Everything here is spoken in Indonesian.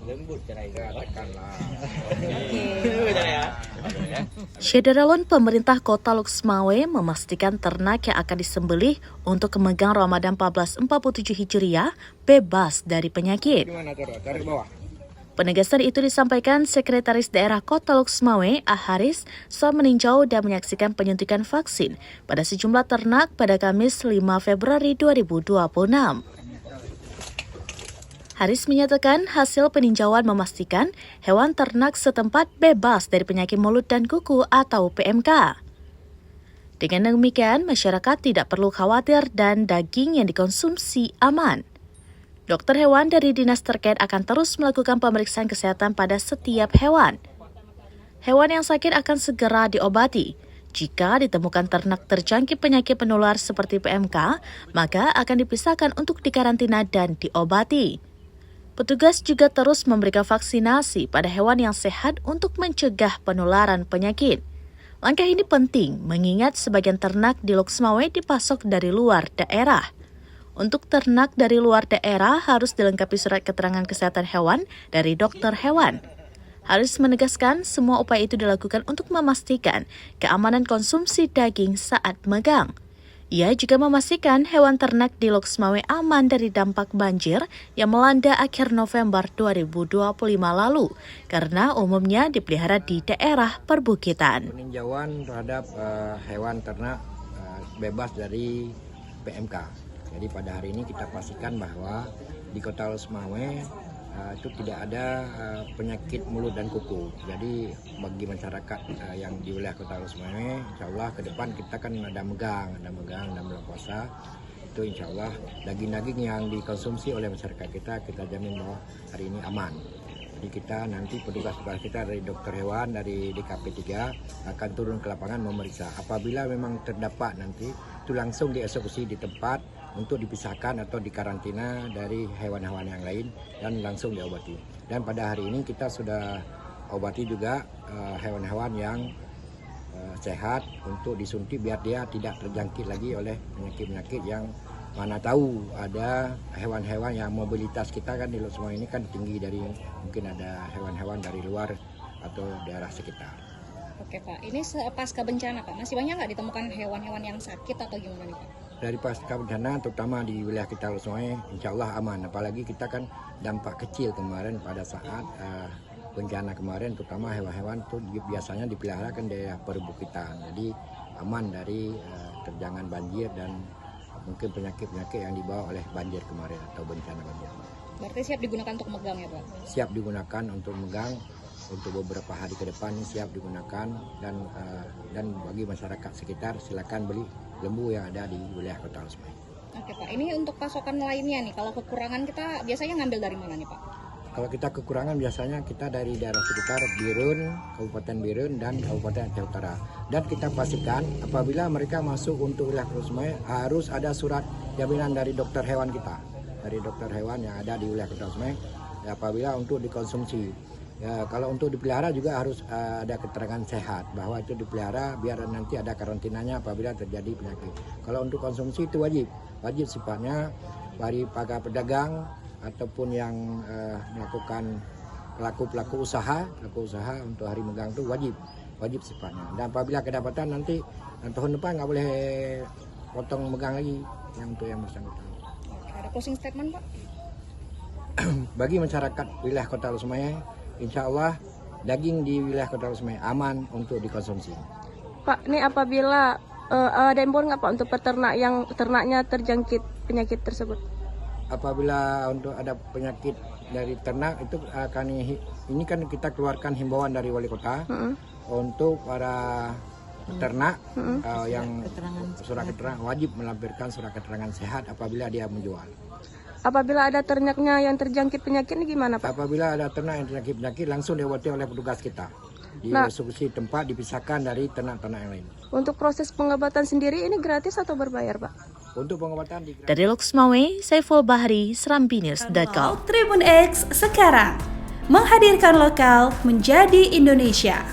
Lembut cerai katakanlah. Syederalon pemerintah Kota Luxmawe memastikan ternak yang akan disembelih untuk kemegang Ramadan 1447 Hijriah bebas dari penyakit. Gimana tarik bawah? Penegasan itu disampaikan Sekretaris Daerah Kota Luxmawe, Haris, saat meninjau dan menyaksikan penyuntikan vaksin pada sejumlah ternak pada Kamis 5 Februari 2026. Haris menyatakan hasil peninjauan memastikan hewan ternak setempat bebas dari penyakit mulut dan kuku atau PMK. Dengan demikian, masyarakat tidak perlu khawatir dan daging yang dikonsumsi aman. Dokter hewan dari dinas terkait akan terus melakukan pemeriksaan kesehatan pada setiap hewan. Hewan yang sakit akan segera diobati. Jika ditemukan ternak terjangkit penyakit penular seperti PMK, maka akan dipisahkan untuk dikarantina dan diobati. Petugas juga terus memberikan vaksinasi pada hewan yang sehat untuk mencegah penularan penyakit. Langkah ini penting mengingat sebagian ternak di Luxmawe dipasok dari luar daerah. Untuk ternak dari luar daerah harus dilengkapi surat keterangan kesehatan hewan dari dokter hewan. Haris menegaskan semua upaya itu dilakukan untuk memastikan keamanan konsumsi daging saat megang. Ia juga memastikan hewan ternak di Luxmawe aman dari dampak banjir yang melanda akhir November 2025 lalu, karena umumnya dipelihara di daerah perbukitan. Peninjauan terhadap hewan ternak bebas dari PMK. Jadi pada hari ini kita pastikan bahwa di Kota Luxmawe itu tidak ada penyakit mulut dan kuku. Jadi bagi masyarakat yang di wilayah Kota Luxmawe, insya Allah ke depan kita kan ada megang dan bulan puasa. Itu insya Allah daging-daging yang dikonsumsi oleh masyarakat kita jamin bahwa hari ini aman. Jadi kita nanti petugas kita dari dokter hewan dari DKP 3 akan turun ke lapangan memeriksa. Apabila memang terdapat nanti itu langsung dieksekusi di tempat untuk dipisahkan atau dikarantina dari hewan-hewan yang lain dan langsung diobati. Dan pada hari ini kita sudah obati juga hewan-hewan yang sehat untuk disuntik biar dia tidak terjangkit lagi oleh penyakit-penyakit yang mana tahu ada hewan-hewan yang mobilitas kita kan di Luxmawe ini kan tinggi dari mungkin ada hewan-hewan dari luar atau daerah sekitar. Oke Pak, ini pasca bencana Pak, masih banyak nggak ditemukan hewan-hewan yang sakit atau gimana nih Pak? Dari pasca bencana terutama di wilayah kita Luxmawe insya Allah aman, apalagi kita kan dampak kecil kemarin pada saat bencana kemarin terutama hewan-hewan itu biasanya dipelihara kan daerah perbukitan, jadi aman dari terjangan banjir dan mungkin penyakit-penyakit yang dibawa oleh banjir kemarin atau bencana banjir. Berarti siap digunakan untuk megang ya Pak? Siap digunakan untuk megang untuk beberapa hari ke depan ini siap digunakan dan bagi masyarakat sekitar silakan beli lembu yang ada di wilayah Kota Luxmawe. Oke Pak, ini untuk pasokan lainnya nih, kalau kekurangan kita biasanya ngambil dari mana nih Pak? Kalau kita kekurangan biasanya kita dari daerah sekitar Birun, Kabupaten Birun dan Kabupaten Aceh Utara. Dan kita pastikan apabila mereka masuk untuk wilayah Luxmawe harus ada surat jaminan dari dokter hewan kita. Dari dokter hewan yang ada di wilayah Luxmawe apabila untuk dikonsumsi. Ya, kalau untuk dipelihara juga harus ada keterangan sehat bahwa itu dipelihara biar nanti ada karantinanya apabila terjadi penyakit. Kalau untuk konsumsi itu wajib sifatnya dari para pedagang ataupun yang melakukan pelaku usaha untuk hari megang itu wajib sifatnya. Dan apabila kedapatan nanti tahun depan nggak boleh potong megang lagi untuk yang bersangkutan. Oke, ada closing statement Pak? Bagi masyarakat wilayah Kota Luxmawe, insya Allah daging di wilayah Kota Luxmawe aman untuk dikonsumsi. Pak, ini apabila ada imbauan nggak Pak untuk peternak yang ternaknya terjangkit penyakit tersebut? Apabila untuk ada penyakit dari ternak itu akan ini kan kita keluarkan himbauan dari wali kota untuk para peternak yang surat keterangan wajib melampirkan surat keterangan sehat apabila dia menjual. Apabila ada ternaknya yang terjangkit penyakit ini gimana Pak? Apabila ada ternak yang terjangkit penyakit langsung diobati oleh petugas kita. Di eksekusi tempat dipisahkan dari ternak-ternak yang lain. Untuk proses pengobatan sendiri ini gratis atau berbayar Pak? Untuk pengobatan dari Luxmawe, Saiful Bahri, SerambiNews.com. Tribun X sekarang menghadirkan lokal menjadi Indonesia.